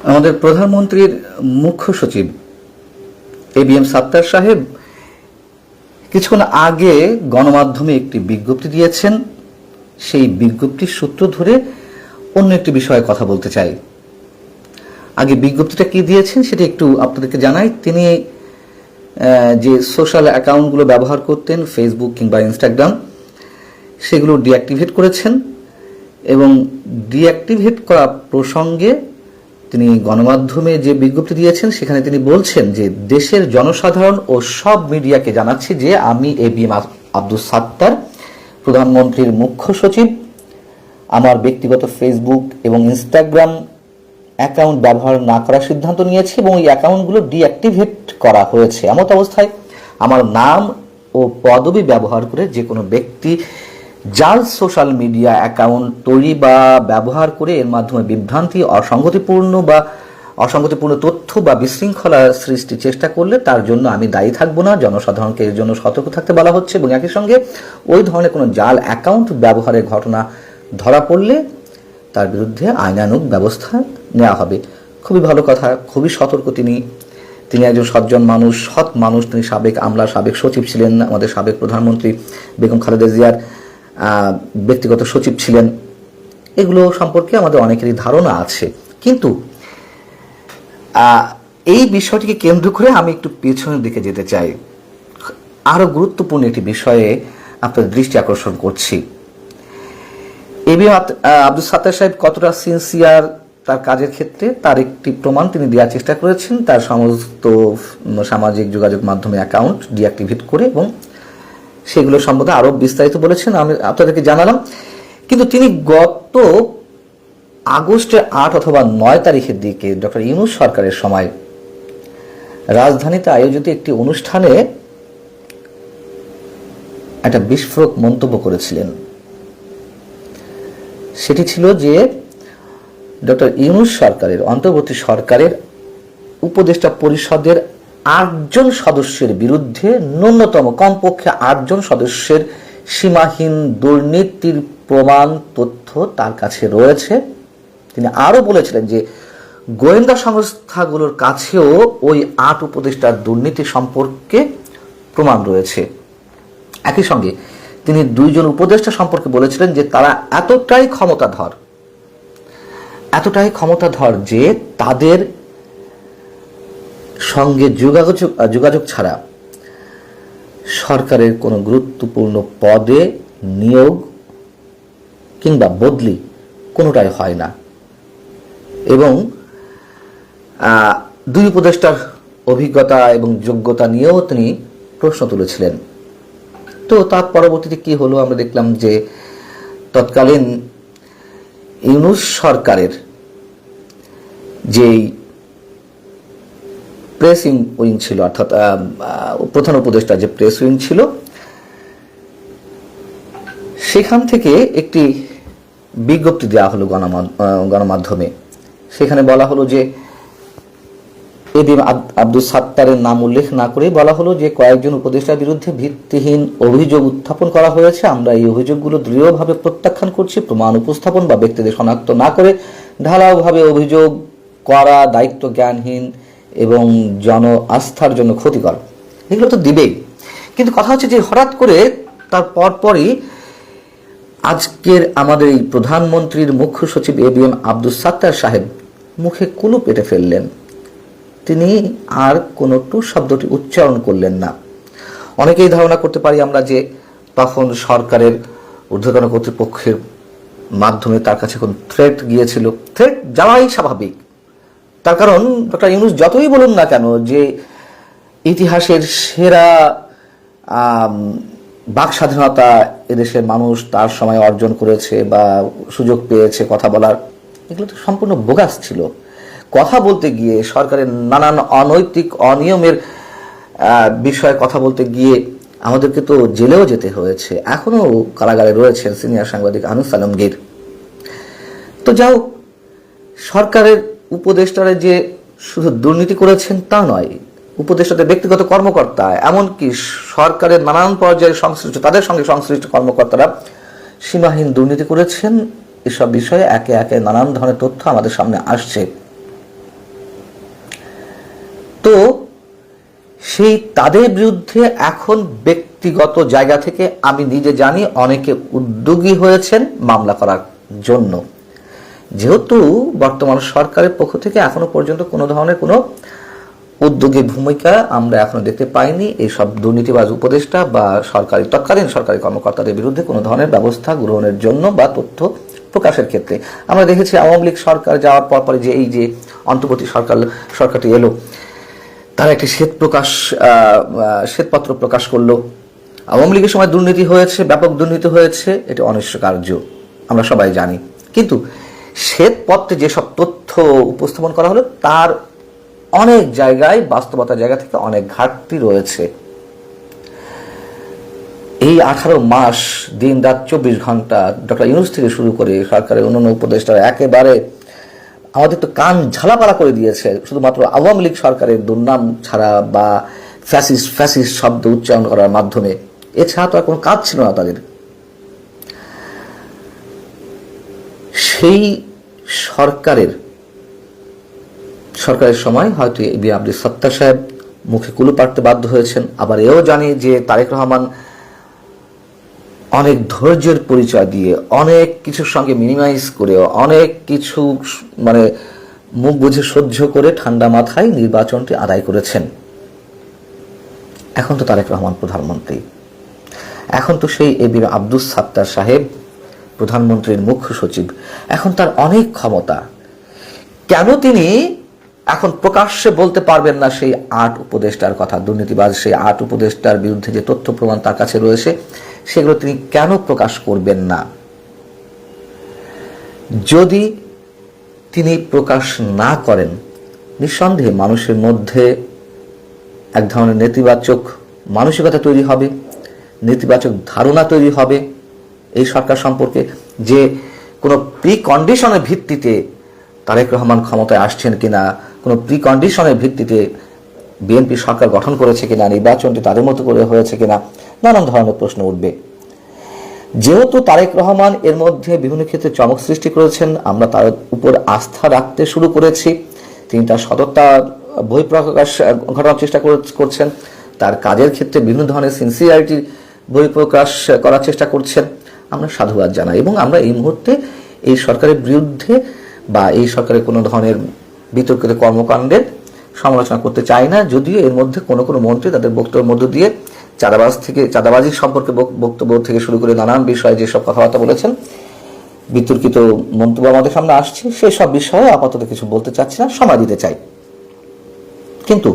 আমাদের প্রধানমন্ত্রীর মুখ্য সচিব এবিএম সাত্তার সাহেব কিছুক্ষণ আগে গণমাধ্যমে একটি বিজ্ঞপ্তি দিয়েছেন। সেই বিজ্ঞপ্তির সূত্র ধরে অন্য একটি বিষয়ে কথা বলতে চাই। আগে বিজ্ঞপ্তিটা কি দিয়েছেন সেটা একটু আপনাদেরকে জানাই। তিনি যে সোশ্যাল অ্যাকাউন্টগুলো ব্যবহার করতেন, ফেসবুক কিংবা ইনস্টাগ্রাম, সেগুলো ডিঅ্যাক্টিভেট করেছেন এবং ডিঅ্যাক্টিভেট করা প্রসঙ্গে তিনি গণমাধ্যমে যে বিজ্ঞপ্তি দিয়েছেন সেখানে তিনি বলছেন যে দেশের জনসাধারণ ও সব মিডিয়াকে জানাচ্ছি যে আমি এবিএম আব্দুস সাত্তার, প্রধানমন্ত্রীর মুখ্য সচিব, আমার ব্যক্তিগত ফেসবুক এবং ইনস্টাগ্রাম অ্যাকাউন্ট ব্যবহার না করার সিদ্ধান্ত নিয়েছি এবং এই অ্যাকাউন্টগুলো ডিঅ্যাক্টিভেট করা হয়েছে। এমত অবস্থায় আমার নাম ও পদবি ব্যবহার করে যে কোনো ব্যক্তি জাল সোশ্যাল মিডিয়া অ্যাকাউন্ট তৈরি বা ব্যবহার করে এর মাধ্যমে বিভ্রান্তি, অসঙ্গতিপূর্ণ তথ্য বা বিশৃঙ্খলা সৃষ্টির চেষ্টা করলে তার জন্য আমি দায়ী থাকবো না। জনসাধারণকে এর জন্য সতর্ক থাকতে বলা হচ্ছে এবং একই সঙ্গে ওই ধরনের কোনো জাল অ্যাকাউন্ট ব্যবহারের ঘটনা ধরা পড়লে তার বিরুদ্ধে আইনানুগ ব্যবস্থা নেওয়া হবে। খুবই ভালো কথা, খুবই সতর্ক তিনি একজন সজ্জন মানুষ, সৎ মানুষ। তিনি সাবেক আমলার সাবেক সচিব ছিলেন, আমাদের সাবেক প্রধানমন্ত্রী বেগম খালেদা জিয়ার ব্যক্তিগত সচিব ছিলেন। এগুলো সম্পর্কে আমাদের অনেকেরই ধারণা আছে, কিন্তু এই বিষয়টিকে কেন্দ্র করে আমি একটু পেছনের দিকে যেতে চাই। আরো গুরুত্বপূর্ণ একটি বিষয়ে আপনাদের দৃষ্টি আকর্ষণ করছি। এবিএম আব্দুস সাত্তার সাহেব কতটা সিনসিয়ার তার কাজের ক্ষেত্রে তার একটি প্রমাণ তিনি দেওয়ার চেষ্টা করেছেন তার সমস্ত সামাজিক যোগাযোগ মাধ্যমে অ্যাকাউন্ট ডিঅ্যাক্টিভেট করে, এবং সেগুলো সম্বন্ধে আরো বিস্তারিত বলেছেন, আমি আপনাদেরকে জানালাম। কিন্তু তিনি গত আগস্টের 8 অথবা 9 তারিখের দিকে ডক্টর ইউনূস সরকারের সময় রাজধানীতে আয়োজিত একটি অনুষ্ঠানে একটা বিস্ফোরক মন্তব্য করেছিলেন। সেটি ছিল যে ডক্টর ইউনূস সরকারের, অন্তর্বর্তী সরকারের উপদেষ্টা পরিষদের 8 জন সদস্যের বিরুদ্ধে ন্যূনতম কমপক্ষে 8 জন সদস্যের সীমাহীন দুর্নীতির প্রমাণ তথ্য তার কাছে রয়েছে। তিনি আরো বলেছিলেন যে গোয়েন্দা সংস্থাগুলোর কাছেও ওই 8 উপদেষ্টার দুর্নীতি সম্পর্কে প্রমাণ রয়েছে। একই সঙ্গে তিনি 2 জন উপদেষ্টা সম্পর্কে বলেছিলেন যে তারা এতটাই ক্ষমতাধর যে তাদের সঙ্গে যোগাযোগ ছাড়া সরকারের কোনো গুরুত্বপূর্ণ পদে নিয়োগ কিংবা বদলি কোনোটাই হয় না, এবং 2 উপদেষ্টার অভিজ্ঞতা এবং যোগ্যতা নিয়েও তিনি প্রশ্ন তুলেছিলেন। তো তার পরবর্তীতে কি হলো আমরা দেখলাম যে তৎকালীন ইউনূস সরকারের যেই প্রেস উইং ছিল, অর্থাৎ প্রধান উপদেষ্টা যে প্রেস উইং ছিল, সেখান থেকে একটি বিজ্ঞপ্তি দেওয়া হলো গণমাধ্যমে। সেখানে বলা হলো যে এবিএম আব্দুস সাত্তারের নাম উল্লেখ না করে বলা হলো যে কয়েকজন উপদেষ্টার বিরুদ্ধে ভিত্তিহীন অভিযোগ উত্থাপন করা হয়েছে। আমরা এই অভিযোগগুলো দৃঢ়ভাবে প্রত্যাখ্যান করছি। প্রমাণ উপস্থাপন বা ব্যক্তিদের শনাক্ত না করে ঢালাওভাবে অভিযোগ করা দায়িত্ব জ্ঞানহীন এবং জন আস্থার জন্য ক্ষতিকর। এগুলো তো দিবেই, কিন্তু কথা হচ্ছে যে হঠাৎ করে তার পরপরই আজকের আমাদের এই প্রধানমন্ত্রীর মুখ্য সচিব এবিএম আব্দুস সাত্তার সাহেব মুখে কুলুপ এঁটে ফেললেন। তিনি আর কোনো টু শব্দটি উচ্চারণ করলেন না। অনেকেই ধারণা করতে পারি আমরা যে তখন সরকারের ঊর্ধ্বতন কর্তৃপক্ষের মাধ্যমে তার কাছে কোন থ্রেট গিয়েছিল। থ্রেট যাওয়াই স্বাভাবিক, তার কারণ ডক্টর ইউনূস যতই বলুন না কেন যে ইতিহাসের সেরা বাক স্বাধীনতা এদেশের মানুষ তার সময় অর্জন করেছে বা সুযোগ পেয়েছে কথা বলার, এগুলো তো সম্পূর্ণ বোগাস ছিল। কথা বলতে গিয়ে সরকারের নানান অনৈতিক অনিয়মের বিষয়ে কথা বলতে গিয়ে আমাদেরকে তো জেলেও যেতে হয়েছে, এখনো কারাগারে রয়েছেন সিনিয়র সাংবাদিক আনিস আলমগীর। তো যাও, সরকারের উপদেষ্টারা যে শুধু দুর্নীতি করেছেন তা নয়, উপদেষ্টাদের ব্যক্তিগত কর্মকর্তা, এমনকি সরকারের নানান পর্যায়ে সংশ্লিষ্ট তাদের সঙ্গে সংশ্লিষ্ট কর্মকর্তারা সীমাহীন দুর্নীতি করেছেন। এসব বিষয়ে একে একে নানান ধরনের তথ্য আমাদের সামনে আসছে। তো সেই তাদের বিরুদ্ধে এখন ব্যক্তিগত জায়গা থেকে আমি নিজে জানি অনেকে উদ্যোগী হয়েছেন মামলা করার জন্য, যেহেতু বর্তমান সরকারের পক্ষ থেকে এখনো পর্যন্ত কোনো ধরনের কোনো উদ্যোগী ভূমিকা আমরা এখনো দেখতে পাইনি এইসব দুর্নীতিবাজ উপদেষ্টা বা তৎকালীন সরকারি কর্মকর্তাদের বিরুদ্ধে কোনো ধরনের ব্যবস্থা গ্রহণের জন্য বা তথ্য প্রকাশের ক্ষেত্রে। আমরা দেখেছি আওয়ামী লীগ সরকার যাওয়ার পরে যে এই যে অন্তর্বর্তী সরকারটি এলো, তারা একটি শ্বেতপত্র প্রকাশ করলো। আওয়ামী লীগের সময় দুর্নীতি হয়েছে, ব্যাপক দুর্নীতি হয়েছে, এটি অনস্বীকার্য, আমরা সবাই জানি। কিন্তু শ্বেতপত্রে যেসব তথ্য উপস্থাপন করা হলো তার অনেক জায়গায় বাস্তবতার জায়গা থেকে অনেক ঘাটতি রয়েছে। এই 18 মাস দিন রাত 24 ঘন্টা ডক্টর ইউনূস থেকে শুরু করে সরকারের অন্যান্য উপদেষ্টারা একেবারে আমাদের তো কান ঝালাপালা করে দিয়েছে শুধুমাত্র আওয়ামী লীগ সরকারের দুর্নাম ছাড়া বা ফ্যাসিস্ট শব্দ উচ্চারণ করার মাধ্যমে। এছাড়া তো আর কোনো কাজ ছিল না তাদের। সেই সরকারের সময় হয়তো এ আব্দুল সত্তার সাহেব মুখে কুলু পাড়তে বাধ্য হয়েছেন। আবার এও জানি যে তারেক রহমান অনেক ধৈর্যের পরিচয় দিয়ে অনেক কিছুর সঙ্গে মিনিমাইজ করে অনেক কিছু মুখ বুঝে সহ্য করে ঠান্ডা মাথায় নির্বাচনটি আদায় করেছেন। এখন তো তারেক রহমান প্রধানমন্ত্রী, এখন তো সেই এবির আব্দুল সত্তার সাহেব প্রধানমন্ত্রীর মুখ্য সচিব, এখন তার অনেক ক্ষমতা। কেন তিনি এখন প্রকাশ্যে বলতে পারবেন না সেই 8 উপদেষ্টার কথা, দুর্নীতিবাজ সেই 8 উপদেষ্টার বিরুদ্ধে যে তথ্য প্রমাণ তার কাছে রয়েছে সেগুলো তিনি কেন প্রকাশ করবেন না? যদি তিনি প্রকাশ না করেন, নিঃসন্দেহে মানুষের মধ্যে এক ধরনের নেতিবাচক মানসিকতা তৈরি হবে, নেতিবাচক ধারণা তৈরি হবে এই সরকার সম্পর্কে, যে কোনো প্রিকন্ডিশনের ভিত্তিতে তারেক রহমান ক্ষমতায় আসছেন কিনা, কোনো প্রিকন্ডিশনের ভিত্তিতে বিএনপি সরকার গঠন করেছে কিনা, নির্বাচনটি তাদের মতো করে হয়েছে কিনা, নানান ধরনের প্রশ্ন উঠবে। যেহেতু তারেক রহমান এর মধ্যে বিভিন্ন ক্ষেত্রে চমক সৃষ্টি করেছেন, আমরা তার উপর আস্থা রাখতে শুরু করেছি। তিনি তার সততা বহিঃপ্রকাশ ঘটানোর চেষ্টা করছেন, তার কাজের ক্ষেত্রে বিভিন্ন ধরনের সিনসিয়ারিটি বহিঃপ্রকাশ করার চেষ্টা করছেন। আমরা সাধুবাদ জানাই এবং আমরা এই মুহূর্তে এই সরকারের বিরুদ্ধে বা এই সরকারের কোনো ধরনের বিতর্কিত কর্মকাণ্ডের সমালোচনা করতে চাই না। যদিও এর মধ্যে কোনো মন্ত্রী তাদের বক্তব্যের মধ্য দিয়ে চাঁদাবাজি সম্পর্কে বক্তব্য থেকে শুরু করে নানান বিষয়ে যেসব কথাবার্তা বলেছেন, বিতর্কিত মন্তব্য আমাদের সামনে আসছে, সেসব বিষয়ে আপাতত কিছু বলতে চাচ্ছি না, সময় দিতে চাই। কিন্তু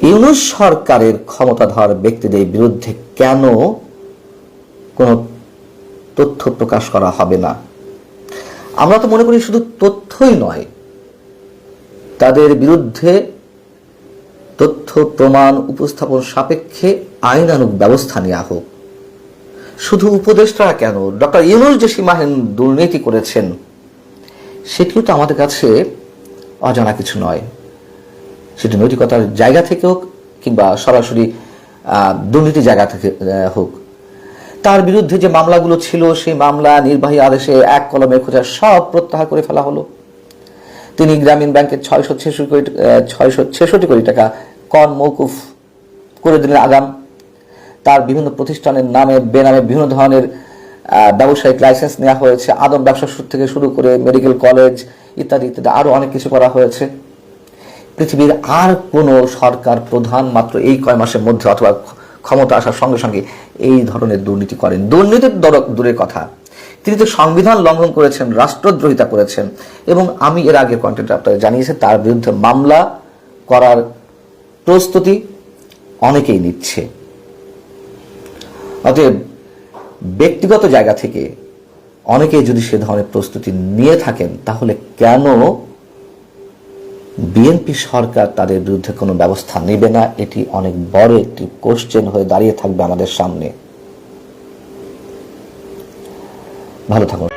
ইউনূস সরকারের ক্ষমতাধর ব্যক্তিদের বিরুদ্ধে কেন কোনো তথ্য প্রকাশ করা হবে না? আমরা তো মনে করি শুধু তথ্যই নয়, তাদের বিরুদ্ধে তথ্য প্রমাণ উপস্থাপন সাপেক্ষে আইনানুগ ব্যবস্থা নেওয়া হোক। শুধু উপদেষ্টারা কেন, ডক্টর ইউনূস যে সীমাহীন দুর্নীতি করেছেন সেটিও তো আমাদের কাছে অজানা কিছু নয়। সেটি নৈতিকতার জায়গা থেকে হোক কিংবা সরাসরি দুর্নীতির জায়গা থেকে হোক, তার বিরুদ্ধে যে মামলাগুলো ছিল সেই মামলা নির্বাহী আদেশে এক কলমে খোঁজা সব প্রত্যাহার করে ফেলা হলো। তিনি গ্রামীণ ব্যাংকের 666 কোটি টাকা কর মওকুফ করে দিলেন আগাম। তার বিভিন্ন প্রতিষ্ঠানের নামে বেনামে বিভিন্ন ধরনের ব্যবসায়িক লাইসেন্স নেওয়া হয়েছে, আদম ব্যবসা থেকে শুরু করে মেডিকেল কলেজ ইত্যাদি ইত্যাদি আরো অনেক কিছু করা হয়েছে। পৃথিবীর আর কোনো সরকার প্রধান মাত্র এই কয় মাসের মধ্যে অথবা ক্ষমতা আসার সঙ্গে সঙ্গে এই ধরনের দুর্নীতি করেন। দুর্নীতির দূরের কথা, তিনি তো সংবিধান লঙ্ঘন করেছেন, রাষ্ট্রদ্রোহিতা করেছেন এবং আমি এর আগে কন্টেন্ট আপনাদের জানিয়েছি তার বিরুদ্ধে মামলা করার প্রস্তুতি অনেকেই নিচ্ছে। অতএব ব্যক্তিগত জায়গা থেকে অনেকেই যদি সে ধরনের প্রস্তুতি নিয়ে থাকেন, তাহলে কেন বিএনপি সরকার তাদের বিরুদ্ধে কোনো ব্যবস্থা নেবে না? এটি অনেক বড় একটি কোশ্চেন হয়ে দাঁড়িয়ে থাকবে আমাদের সামনে। ভালো থাকুন।